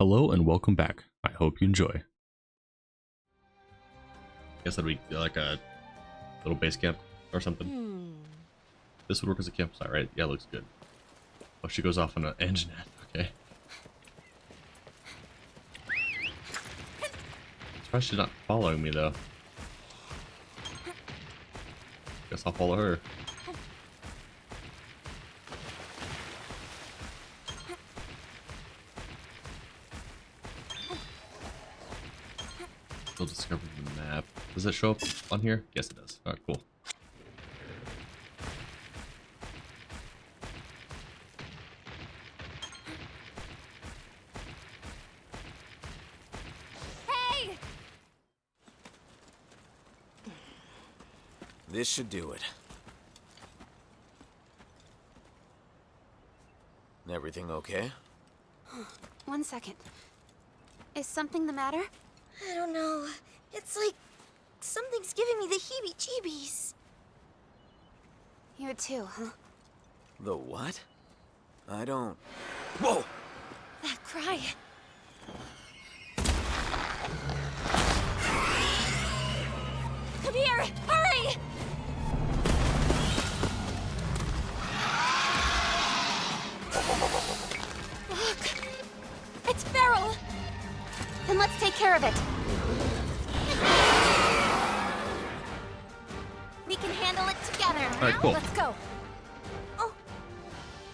Hello and welcome back. I hope you enjoy. Guess that'd be like a little base camp or something. This would work as a campsite, right? Yeah, looks good. Oh, she goes off on an engine net. Okay. Surprised she's not following me though. Guess I'll follow her. Still discovering the map. Does it show up on here? Yes, it does. Alright, cool. Hey! This should do it. Everything okay? One second. Is something the matter? I don't know. It's like something's giving me the heebie-jeebies. You too, huh? The what? I don't... Whoa! That cry. Come here! Hurry! Look! It's Feral! Then let's take care of it. We can handle it together. Alright, cool. Let's go. Oh,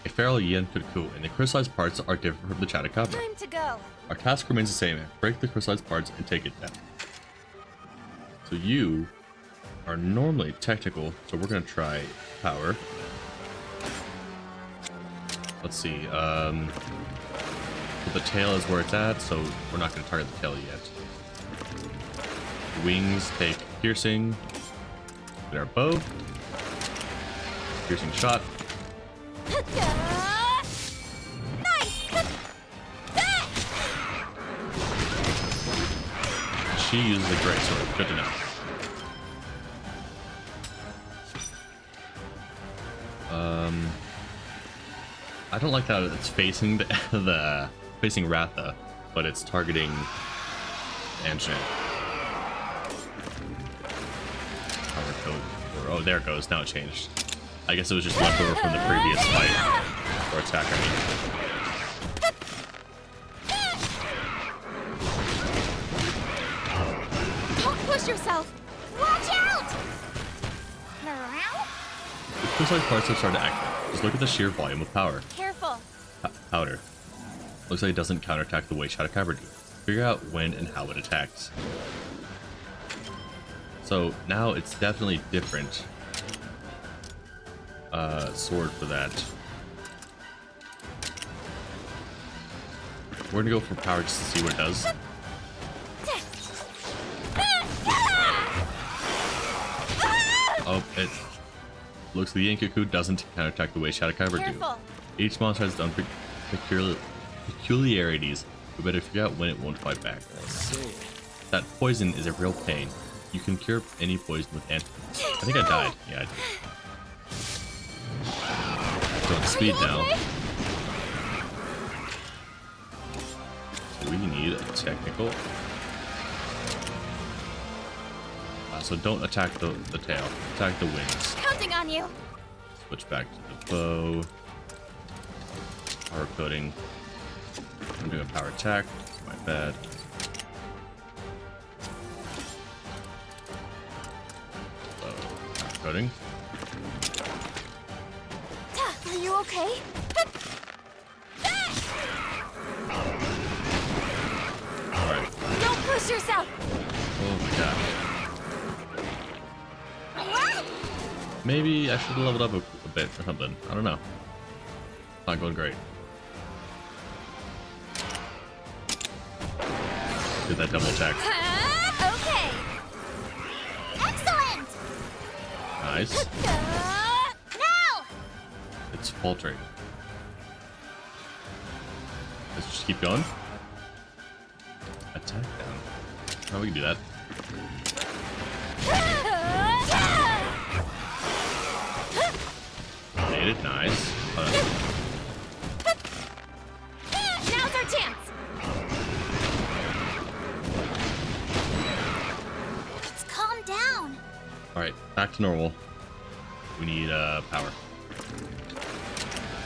A Feral Yian Kut-ku, and the crystallized parts are different from the Chadakabra. time to go. Our task remains the same: break the crystallized parts and take it down. So you are normally technical, so we're gonna try power. Let's see. The tail is where it's at, so we're not gonna target the tail yet. Wings take piercing. Get our bow. Piercing shot. Nice! She uses a great sword. Good to know. I don't like that it's facing the facing Ratha, but it's targeting engine. Power code. Oh, there it goes. Now it changed. I guess it was just left over from the previous fight or attack. I mean. Don't push yourself! Watch out! Around? The crystallized parts have started to activate. Just look at the sheer volume of power. Careful. Powder. Looks like it doesn't counterattack the way Chadakabra do. Figure out when and how it attacks. So now it's definitely different. Sword for that. We're gonna go for power just to see what it does. Oh, it looks like the Yian Kut-ku doesn't counterattack the way Chadakabra do. Careful. Each monster has its own peculiarities. We better figure out when it won't fight back. I see. That poison is a real pain. You can cure any poison with antidotes. I think I died. Yeah, I did. So it's speed now. Okay? So we need a technical. So don't attack the tail. Attack the wings. Counting on you. Switch back to the bow. Power coding. I'm doing a power attack. My bad. Bow. Power coding. Are you okay? Alright. Don't push yourself. Oh my god. Maybe I should have leveled up a bit or something. I don't know. Not going great. Did that double attack. Okay. Excellent. Nice. Now. It's faltering. Let's just keep going. Attack down. Oh, we can do that. Made it. Nice. Now's our chance. back to normal. We need power.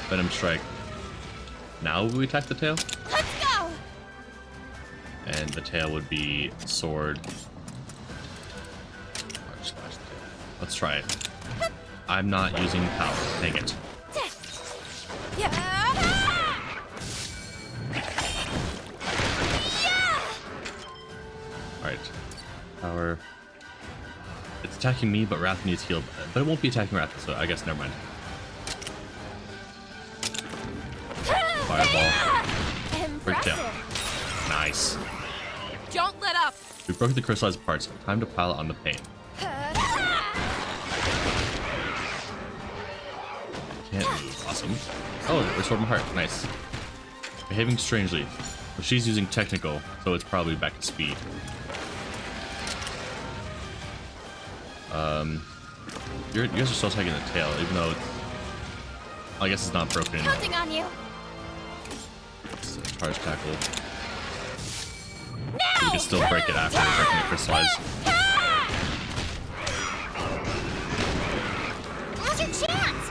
Venom strike. Now we attack the tail? Let's go! And the tail would be sword. Let's try it. I'm not using power. Dang it. Alright. Power. It's attacking me, but Wrath needs healed. But it won't be attacking Wrath, so I guess never mind. Fireball. Break tail. Nice. Don't let up. We broke the crystallized parts. Time to pile on the pain. Can't move. Awesome. Oh, restored my heart. Nice. Behaving strangely. But she's using technical, so it's probably back to speed. You guys are still taking the tail, even though it's, I guess it's not broken. Counting on you. It's a charge tackle. We can still break it after breaking the crystallized. Now's your chance!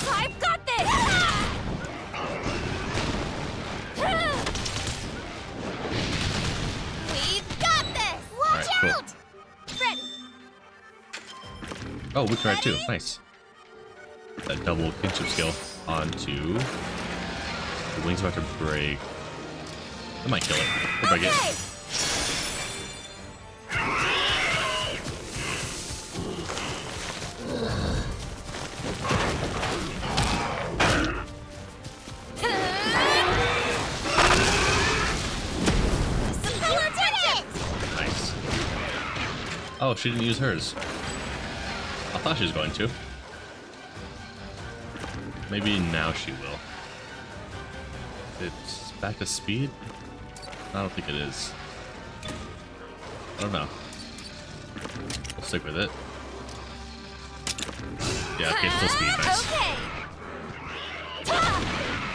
I've got this. We've got this! Watch Alright, cool. out! Ready. Oh, we can ride too. Nice. That double kinship skill onto. The wing's about to break. That might kill it. We'll break it. Nice. Oh, she didn't use hers. I thought she was going to. Maybe now she will. It's back to speed? I don't think it is. I don't know. We'll stick with it. Yeah, okay, still speed. Nice. Okay.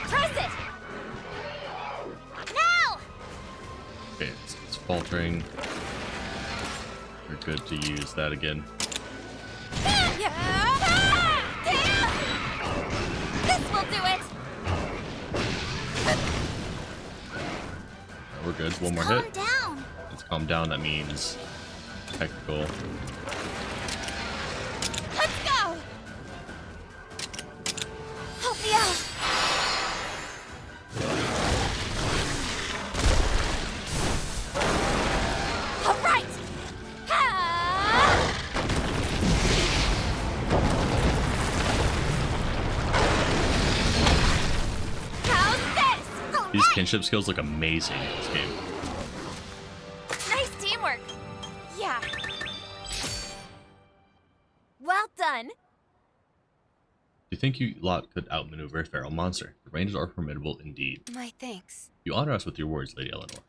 Press it. Now. Okay, it's faltering. We're good to use that again. This will do it. We're good. One more Calm hit. down. Let's calm down. That means technical. Let's go. Help me out. All right. How's this? These kinship skills look amazing in this game. Nice teamwork. Yeah. Well done. Do you think you lot could outmaneuver a feral monster? The rangers are formidable indeed. My thanks. You honor us with your words, Lady Eleanor.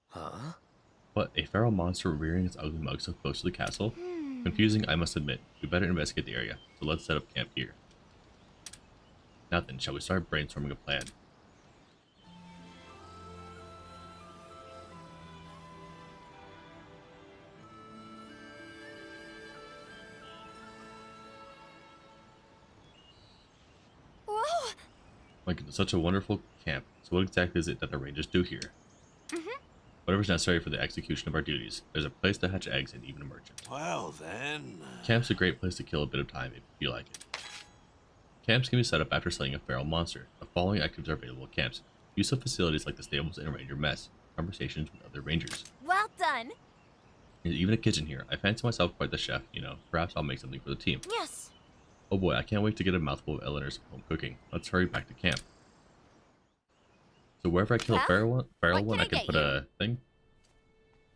Huh? What, a feral monster rearing its ugly mug so close to the castle? Confusing, I must admit. We better investigate the area, so let's set up camp here. Now then, shall we start brainstorming a plan? Whoa. My goodness, such a wonderful camp. So what exactly is it that the rangers do here? Whatever's necessary for the execution of our duties. There's a place to hatch eggs and even a merchant. Well then. Camp's a great place to kill a bit of time if you feel like it. Camps can be set up after slaying a feral monster. The following activities are available at camps. Use of facilities like the stables and a ranger mess. Conversations with other rangers. Well done. There's even a kitchen here. I fancy myself quite the chef, you know. Perhaps I'll make something for the team. Yes. Oh boy, I can't wait to get a mouthful of Eleanor's home cooking. Let's hurry back to camp. So wherever I kill a Well, feral what one, can I I can get put you? a thing.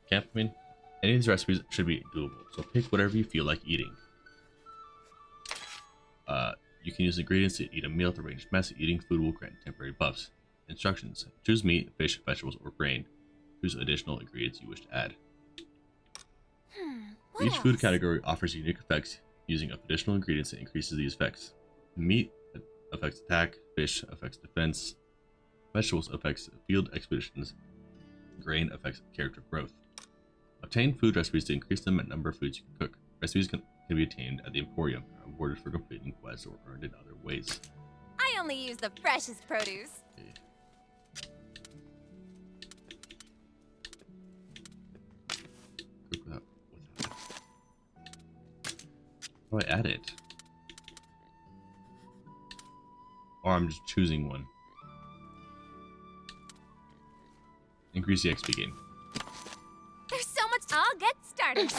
Camp, I mean. Any of these recipes should be doable, so pick whatever you feel like eating. You can use ingredients to eat a meal at the ranged mess. Eating food will grant temporary buffs. Instructions. Choose meat, fish, vegetables, or grain. Choose additional ingredients you wish to add. What Each food else? category offers unique effects using of additional ingredients that increases these effects. Meat affects attack, fish affects defense, vegetables affects field expeditions, grain affects character growth. Obtain food recipes to increase the number of foods you can cook. Recipes can be attained at the Emporium, are awarded for completing quests or earned in other ways. I only use the freshest produce. Okay. Cook without. How do I add it? Or I'm just choosing one. Increase the XP gain. There's so much. I'll get started.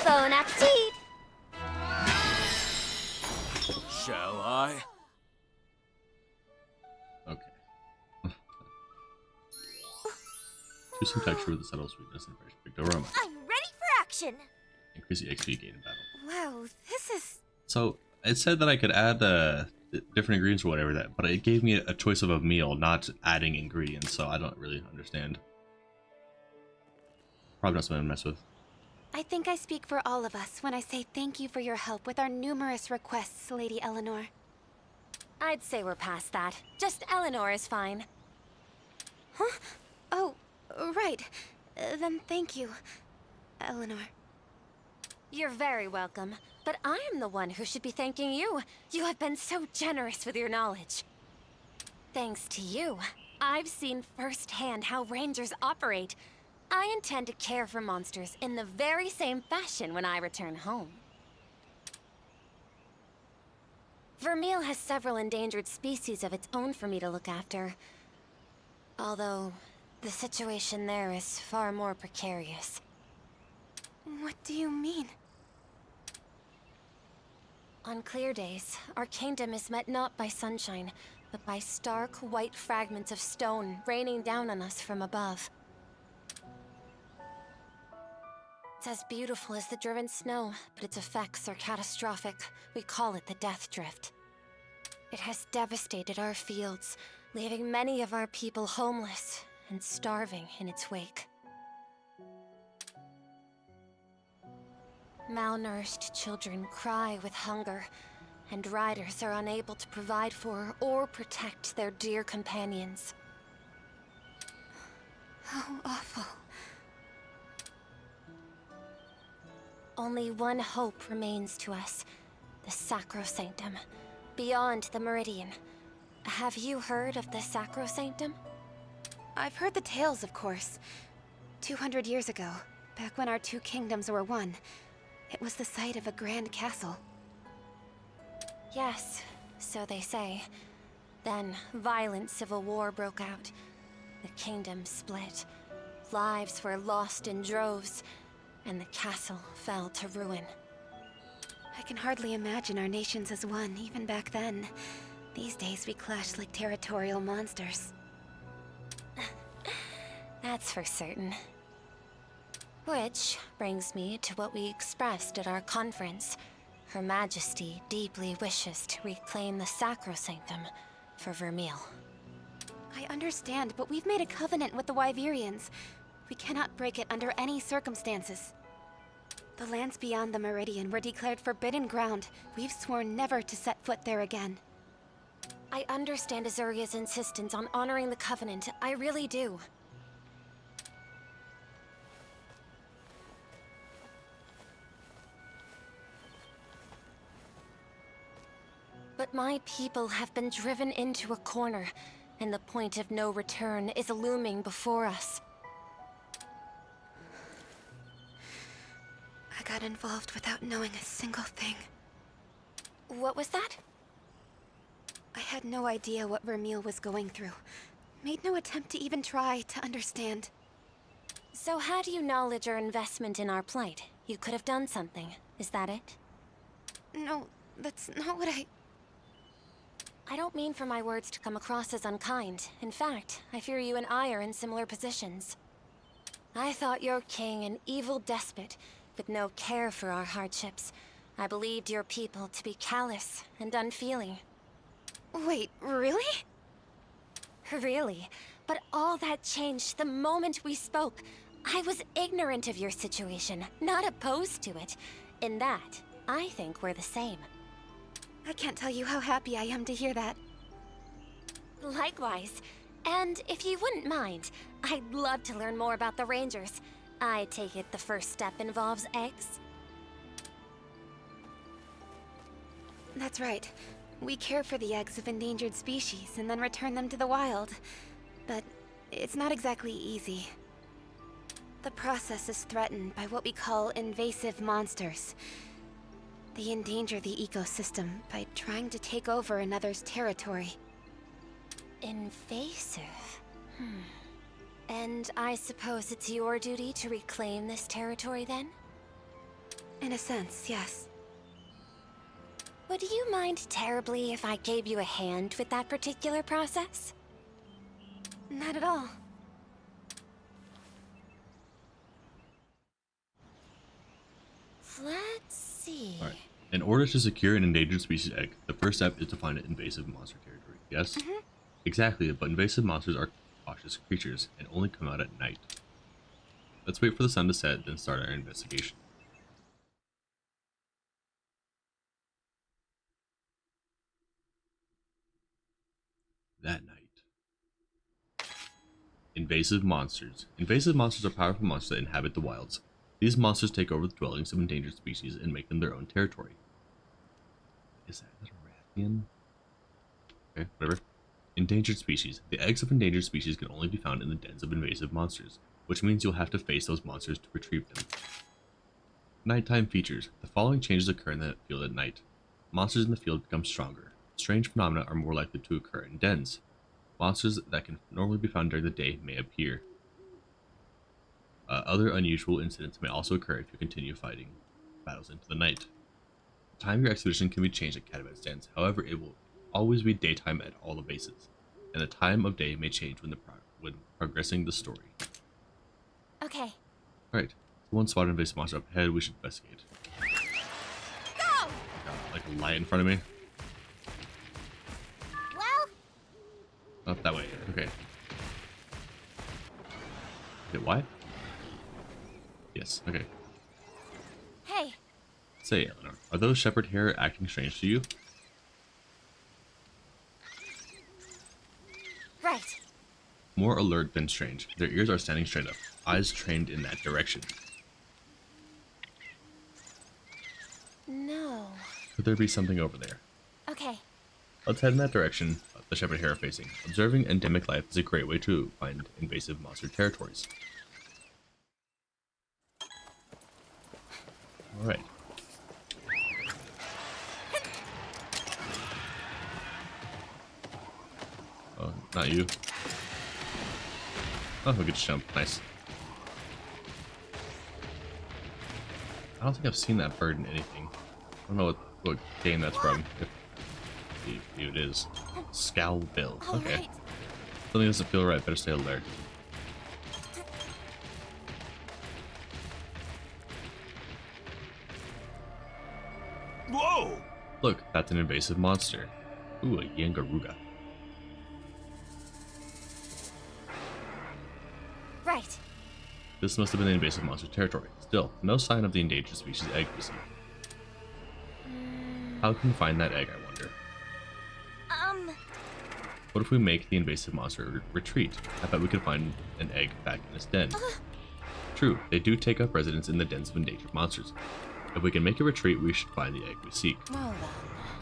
Bon appetit! Shall I? Okay. Choose some texture with a subtle sweetness and fresh baked aroma. I'm ready for action! Increase the XP gain in battle. Wow, this is... So it said that I could add different ingredients or whatever that, but it gave me a choice of a meal, not adding ingredients. So I don't really understand. Probably not something to mess with. I think I speak for all of us when I say thank you for your help with our numerous requests, Lady Eleanor. I'd say we're past that. Just Eleanor is fine. Huh? Oh, right. Then thank you, Eleanor. You're very welcome. But I am the one who should be thanking you. You have been so generous with your knowledge. Thanks to you, I've seen firsthand how rangers operate. I intend to care for monsters in the very same fashion when I return home. Vermeil has several endangered species of its own for me to look after. Although, the situation there is far more precarious. What do you mean? On clear days, our kingdom is met not by sunshine, but by stark, white fragments of stone raining down on us from above. It's as beautiful as the driven snow, but its effects are catastrophic. We call it the Death Drift. It has devastated our fields, leaving many of our people homeless and starving in its wake. Malnourished children cry with hunger, and riders are unable to provide for or protect their dear companions. How awful. Only one hope remains to us, the Sacrosanctum, beyond the Meridian. Have you heard of the Sacrosanctum? I've heard the tales, of course. 200 years ago, back when our two kingdoms were one, it was the site of a grand castle. Yes, so they say. Then, violent civil war broke out. The kingdom split. Lives were lost in droves, and the castle fell to ruin. I can hardly imagine our nations as one, even back then. These days we clash like territorial monsters. That's for certain. Which brings me to what we expressed at our conference. Her Majesty deeply wishes to reclaim the Sacrosanctum for Vermeil. I understand, but we've made a covenant with the Wyverians. We cannot break it under any circumstances. The lands beyond the Meridian were declared forbidden ground. We've sworn never to set foot there again. I understand Azuria's insistence on honoring the covenant. I really do. But my people have been driven into a corner, and the point of no return is looming before us. I got involved without knowing a single thing. What was that? I had no idea what Vermeil was going through. Made no attempt to even try to understand. So how do you acknowledge our investment in our plight? You could have done something. Is that it? No, that's not what I don't mean for my words to come across as unkind. In fact, I fear you and I are in similar positions. I thought your king an evil despot, with no care for our hardships. I believed your people to be callous and unfeeling. Wait, really? Really? But all that changed the moment we spoke. I was ignorant of your situation, not opposed to it. In that, I think we're the same. I can't tell you how happy I am to hear that. Likewise. And if you wouldn't mind, I'd love to learn more about the Rangers. I take it the first step involves eggs? That's right. We care for the eggs of endangered species and then return them to the wild. But it's not exactly easy. The process is threatened by what we call invasive monsters. They endanger the ecosystem by trying to take over another's territory. Invasive? And I suppose it's your duty to reclaim this territory then? In a sense, yes. Would you mind terribly if I gave you a hand with that particular process? Not at all. Let's see. Alright. In order to secure an endangered species egg, the first step is to find an invasive monster territory. Yes? Exactly, but invasive monsters are cautious creatures and only come out at night. Let's wait for the sun to set, then start our investigation. That night. Invasive monsters. Invasive monsters are powerful monsters that inhabit the wilds. These monsters take over the dwellings of endangered species and make them their own territory. Is that a Rathian? Okay, whatever. Endangered species. The eggs of endangered species can only be found in the dens of invasive monsters, which means you'll have to face those monsters to retrieve them. Nighttime features. The following changes occur in the field at night. Monsters in the field become stronger. Strange phenomena are more likely to occur in dens. Monsters that can normally be found during the day may appear. Other unusual incidents may also occur if you continue fighting battles into the night. The time of your expedition can be changed at Catabat stands, however it will always be daytime at all the bases, and the time of day may change when progressing the story. Okay. Alright, one spot invasive monster up ahead, we should investigate. Go! Got like a light in front of me. Well, Up that way, okay. Hit Y? Yes, okay. Hey, Say, Eleanor, are those shepherd hair acting strange to you? right. More alert than strange. Their ears are standing straight up, eyes trained in that direction. No. Could there be something over there? Okay. Let's head in that direction the shepherd hair are facing. Observing endemic life is a great way to find invasive monster territories. Alright. Oh, not you. Oh, we could just jump. Nice. I don't think I've seen that bird in anything. I don't know what game that's from. If it is. Scowl Bill. All Okay. right. Something doesn't feel right. Better stay alert. Whoa! Look, that's an invasive monster. Ooh, a Yian Garuga. Right. This must have been the invasive monster territory. Still, no sign of the endangered species egg we see. How can we find that egg, I wonder? What if we make the invasive monster retreat? I bet we could find an egg back in its den. True, they do take up residence in the dens of endangered monsters. If we can make a retreat, we should find the egg we seek. Well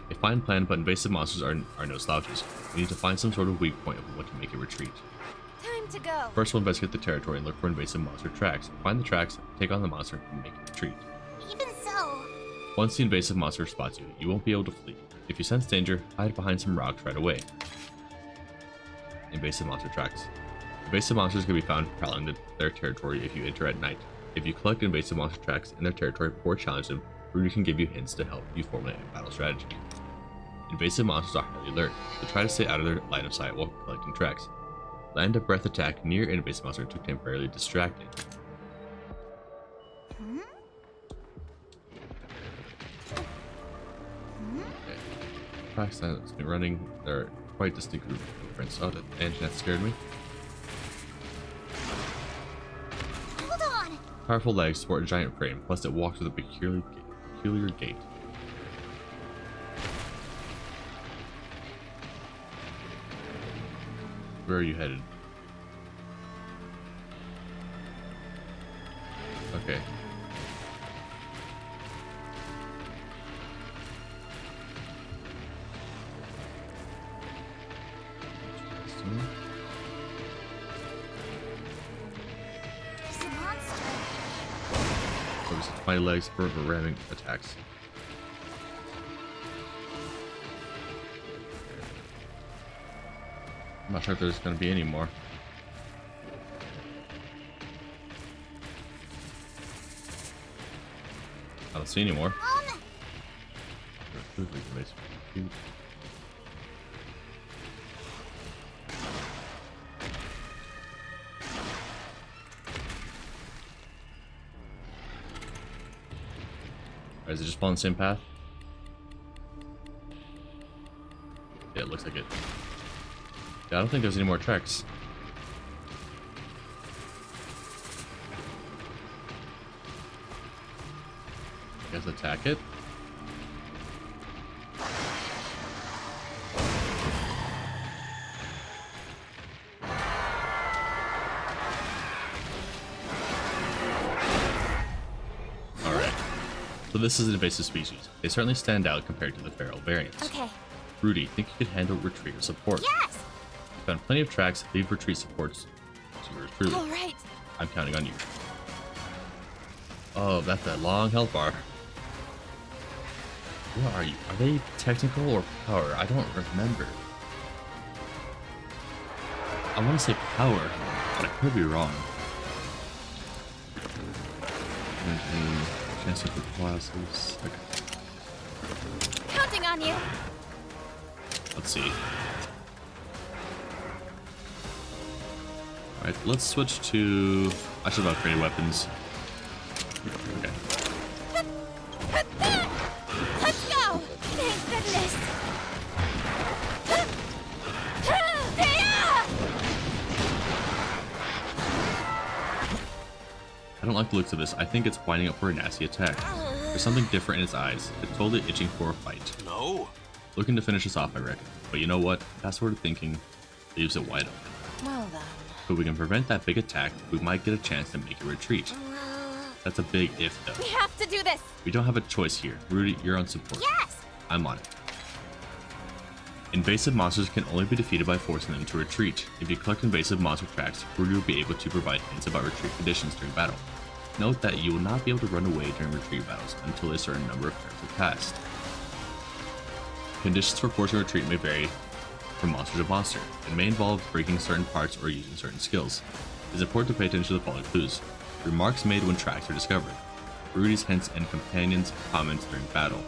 A fine plan, but invasive monsters are no slouches. We need to find some sort of weak point of what to make a retreat. Time to go. First, we'll investigate the territory and look for invasive monster tracks. Find the tracks, take on the monster, and make a retreat. even so. Once the invasive monster spots you, you won't be able to flee. If you sense danger, hide behind some rocks right away. Invasive monster tracks. Invasive monsters can be found prowling their territory if you enter at night. If you collect invasive monster tracks in their territory or challenge them, Rudy can give you hints to help you formulate a battle strategy. Invasive monsters are highly alert, so try to stay out of their line of sight while collecting tracks. Land a breath attack near an invasive monster to temporarily distract it. Okay. Tracks that's been running, they're quite distinct group of footprints. Oh, that engine that scared me. Hold Powerful legs support a giant frame, plus it walks with a peculiar gait. Where are you headed? Okay. There's a monster. Focus its mighty legs for ramming attacks. I'm not sure if there's going to be any more. I don't see any more. Is it just following the same path? Yeah, it looks like it. Yeah, I don't think there's any more tracks. I guess attack it. Alright. So this is an invasive species. They certainly stand out compared to the feral variants. Okay. Rudy, think you could handle retreat or support? Yes! You found plenty of tracks. Leave retreat supports to yours truly. All right. I'm counting on you. Oh, that's that long health bar. What are you? Are they technical or power? I don't remember. I want to say power, but I could be wrong. Chance for classes. Okay. Counting on you. Let's see. Alright, let's switch to... I should have upgraded weapons. Okay. Let's go. Thank goodness. I don't like the looks of this. I think it's winding up for a nasty attack. There's something different in its eyes. It's totally itching for a fight. No. Looking to finish us off, I reckon. But you know what? That sort of thinking leaves it wide open. Well then. If we can prevent that big attack, we might get a chance to make a retreat. That's a big if, though. We have to do this. We don't have a choice here. Rudy, you're on support. Yes! I'm on it. Invasive monsters can only be defeated by forcing them to retreat. If you collect invasive monster tracks, Rudy will be able to provide hints about retreat conditions during battle. Note that you will not be able to run away during retreat battles until a certain number of turns have passed. Conditions for forcing retreat may vary from monster to monster, and may involve breaking certain parts or using certain skills. It is important to pay attention to the following clues. Remarks made when tracks are discovered. Rudy's hints and companions' comments during battle.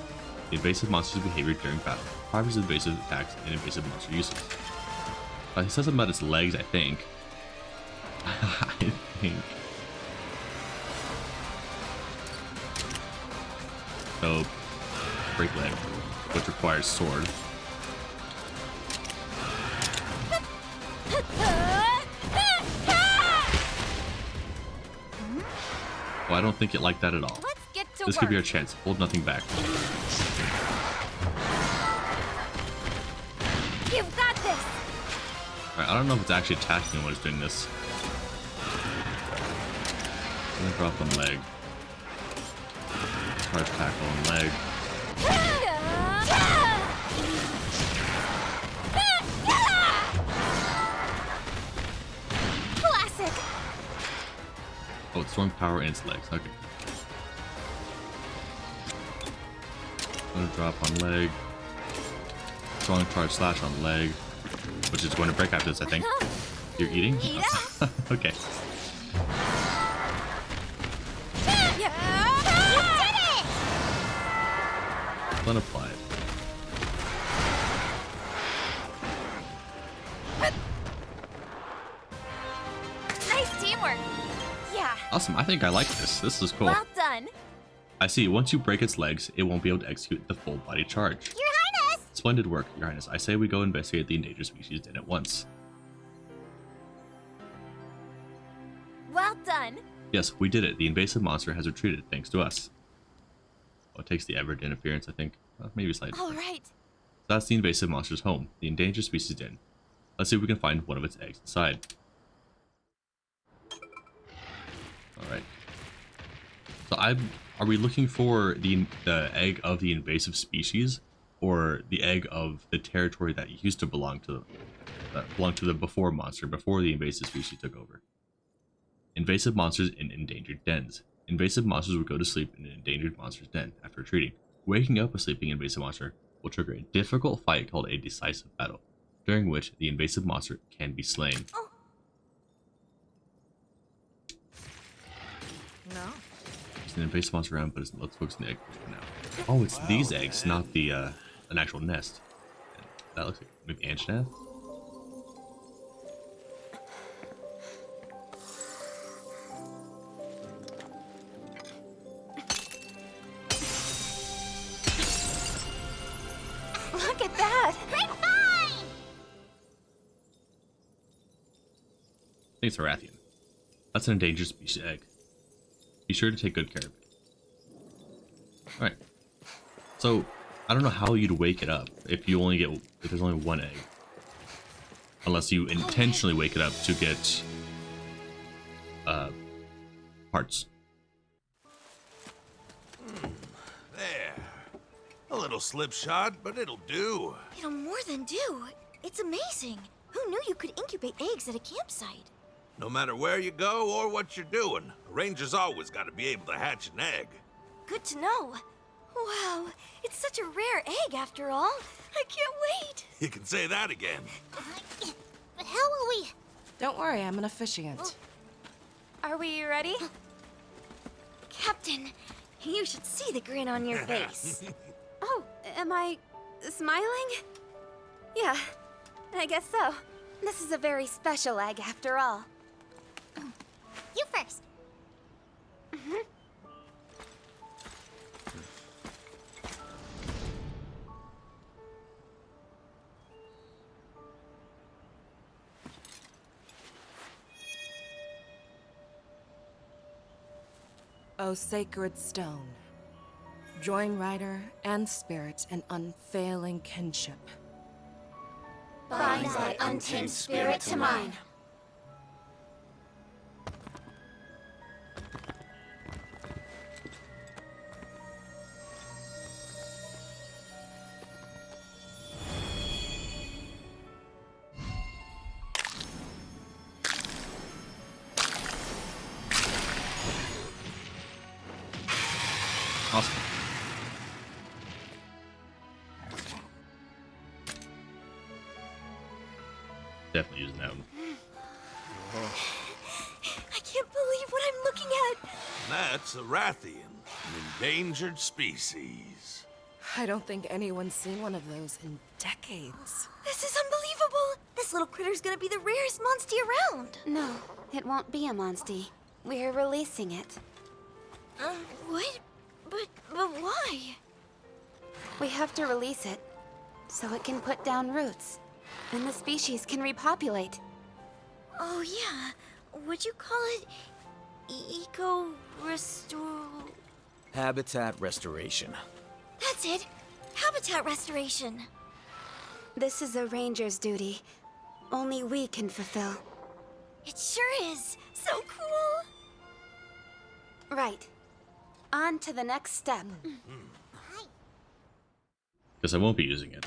The invasive monster's behavior during battle. Properties of invasive attacks and invasive monster uses. He says something about its legs, I think. I think. So, break leg, which requires sword. Well, I don't think it liked that at all. Let's get to This work. could be our chance. Hold nothing back. You've got this. Alright, I don't know if it's actually attacking when it's doing this. I'm gonna drop on leg. Charge tackle on leg. Classic. Oh, it's throwing power in its legs. Okay. I'm gonna drop on leg. Strong charge slash on leg. Which is going to break after this, I think. You're eating? Eat Okay. You did it! Then apply it. Nice teamwork. Yeah. Awesome. I think I like this. This is cool. Well done. I see. Once you break its legs, it won't be able to execute the full body charge. Your Highness! Splendid work, Your Highness. I say we go investigate the endangered species den at once. Well done. Yes, we did it. The invasive monster has retreated, thanks to us. Well, it takes the Everett interference, I think. Maybe slightly. All right. So that's the invasive monster's home, the endangered species den. Let's see if we can find one of its eggs inside. Alright. So are we looking for the egg of the invasive species, or the egg of the territory that used to belong to the before monster, before the invasive species took over? Invasive monsters in endangered dens. Invasive monsters will go to sleep in an endangered monster's den after retreating. Waking up a sleeping invasive monster will trigger a difficult fight called a decisive battle, during which the invasive monster can be slain. Oh. No. There's an invasive monster around, but let's focus on the egg for now. Oh, it's these eggs, not the an actual nest. That looks like maybe Anjanath. Look at that! I think it's a Rathian. That's an endangered species egg. Be sure to take good care of it. Alright. So, I don't know how you'd wake it up if there's only one egg. Unless you intentionally wake it up to get parts. There. A little slip shot, but it'll do. It'll more than do. It's amazing. Who knew you could incubate eggs at a campsite? No matter where you go or what you're doing, a ranger's always got to be able to hatch an egg. Good to know. Wow, it's such a rare egg after all. I can't wait. You can say that again. But how will we... Don't worry, I'm an officiant. Are we ready? Captain, you should see the grin on your face. Oh, am I smiling? Yeah, I guess so. This is a very special egg after all. You first. O sacred stone, join rider and spirit in unfailing kinship. Bind thy untamed spirit to mine. Awesome. Definitely using that one. I can't believe what I'm looking at. That's a Rathian, an endangered species. I don't think anyone's seen one of those in decades. This is unbelievable. This little critter's gonna be the rarest monstie around. No, it won't be a monstie. We're releasing it. What? But why? We have to release it so it can put down roots, and the species can repopulate. Oh yeah. Would you call it eco-restore? Habitat restoration. That's it. Habitat restoration. This is a ranger's duty. Only we can fulfill. It sure is. So cool. Right. On to the next step. Guess I won't be using it.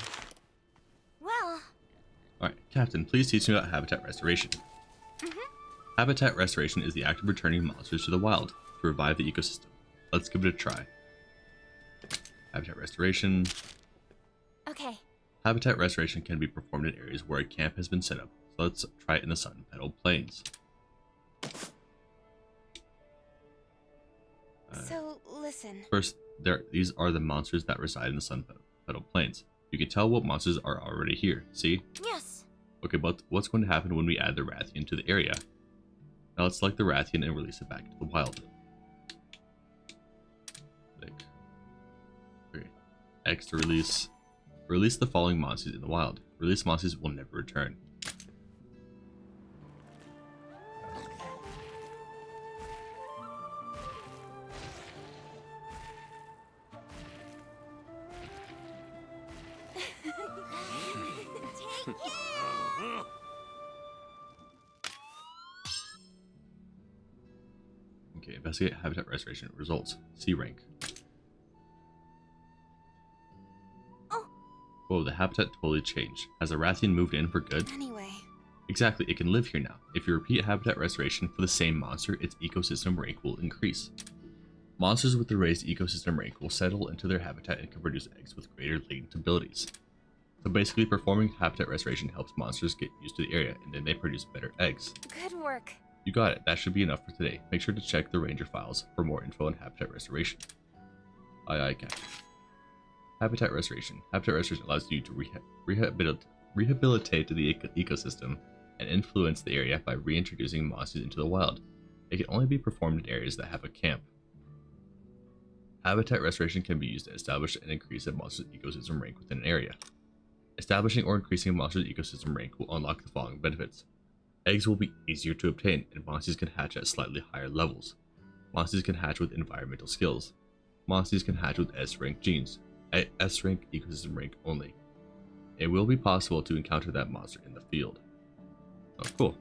Well, Alright, Captain, please teach me about habitat restoration. Habitat restoration is the act of returning monsters to the wild to revive the ecosystem. Let's give it a try. Habitat restoration. Okay. Habitat restoration can be performed in areas where a camp has been set up. So let's try it in the sun-petaled plains. So, listen. First, these are the monsters that reside in the sun-petaled plains. You can tell what monsters are already here. See? yes. Okay, but what's going to happen when we add the Rathian to the area? Now let's select the Rathian and release it back into the wild. Okay. X to release. Release the following monsters in the wild. Release monsters will never return. Okay, investigate habitat restoration results. C rank. Whoa, the habitat totally changed. Has a Rathian moved in for good? Anyway, Exactly, it can live here now. If you repeat habitat restoration for the same monster, its ecosystem rank will increase. Monsters with the raised ecosystem rank will settle into their habitat and can produce eggs with greater latent abilities. So basically, performing habitat restoration helps monsters get used to the area, and then they produce better eggs. good work. You got it, that should be enough for today. Make sure to check the ranger files for more info on habitat restoration. Aye aye, Captain. Habitat restoration. Habitat restoration allows you to rehabilitate the ecosystem and influence the area by reintroducing monsters into the wild. It can only be performed in areas that have a camp. Habitat restoration can be used to establish and increase a monster's ecosystem rank within an area. Establishing or increasing a monster's ecosystem rank will unlock the following benefits. Eggs will be easier to obtain, and monsters can hatch at slightly higher levels. Monsters can hatch with environmental skills. Monsters can hatch with S-rank genes, at S-rank ecosystem rank only. It will be possible to encounter that monster in the field. Oh, cool.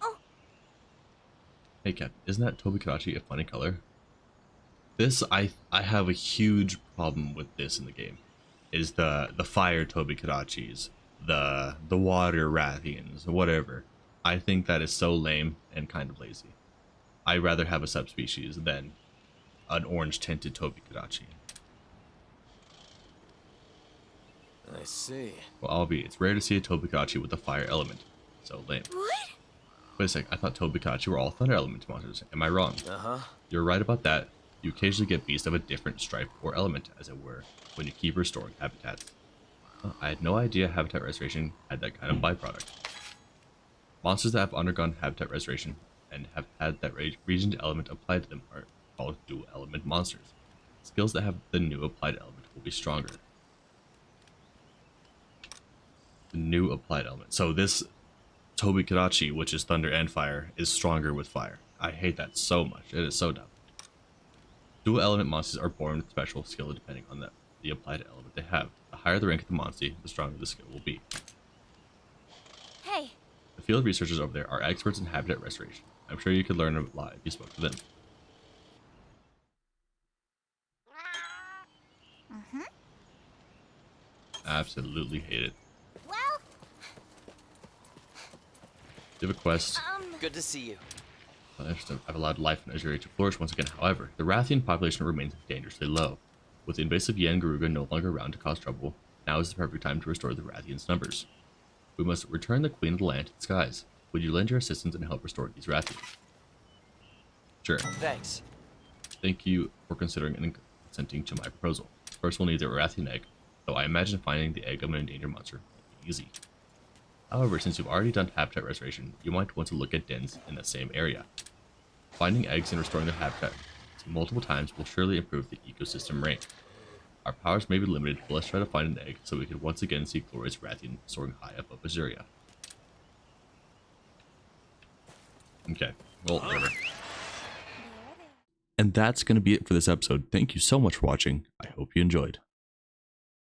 Oh. Hey Cap, isn't that Tobikarachi a funny color? This, I have a huge problem with this in the game. Is the fire Tobikarachis, the water Rathians, whatever. I think that is so lame and kind of lazy. I'd rather have a subspecies than an orange tinted Tobikarachi. I see. Well, albeit, it's rare to see a Tobikarachi with a fire element. So lame. What? Wait a sec, I thought Tobikarachi were all thunder element monsters. Am I wrong? Uh-huh. You're right about that. You occasionally get beasts of a different stripe or element, as it were, when you keep restoring habitats. I had no idea habitat restoration had that kind of byproduct. Monsters that have undergone habitat restoration and have had that region element applied to them are called dual element monsters. Skills that have the new applied element will be stronger. The new applied element. So this Tobikarachi, which is thunder and fire, is stronger with fire. I hate that so much. It is so dumb. Dual element monsters are born with special skill depending on the applied element they have. The higher the rank of the monster, the stronger the skill will be. Hey, The field researchers over there are experts in habitat restoration. I'm sure you could learn a lot if you spoke to them. Absolutely hate it. Well, You have a quest. Good to see you. Interesting. I've allowed life in Azuri to flourish once again. However, the Rathian population remains dangerously low. With Invasive Yian Garuga no longer around to cause trouble, now is the perfect time to restore the Rathians' numbers. We must return the Queen of the Land to the skies. Would you lend your assistance and help restore these Rathians? Sure. Thanks. Thank you for considering and consenting to my proposal. First, we'll need the Rathian egg, though I imagine finding the egg of an endangered monster will be easy. However, since you've already done habitat restoration, you might want to look at dens in the same area. Finding eggs and restoring their habitat multiple times will surely improve the ecosystem rank. Our powers may be limited, but let's try to find an egg so we can once again see glorious Rathian soaring high above Azuria. Okay, well, whatever. And that's going to be it for this episode. Thank you so much for watching. I hope you enjoyed.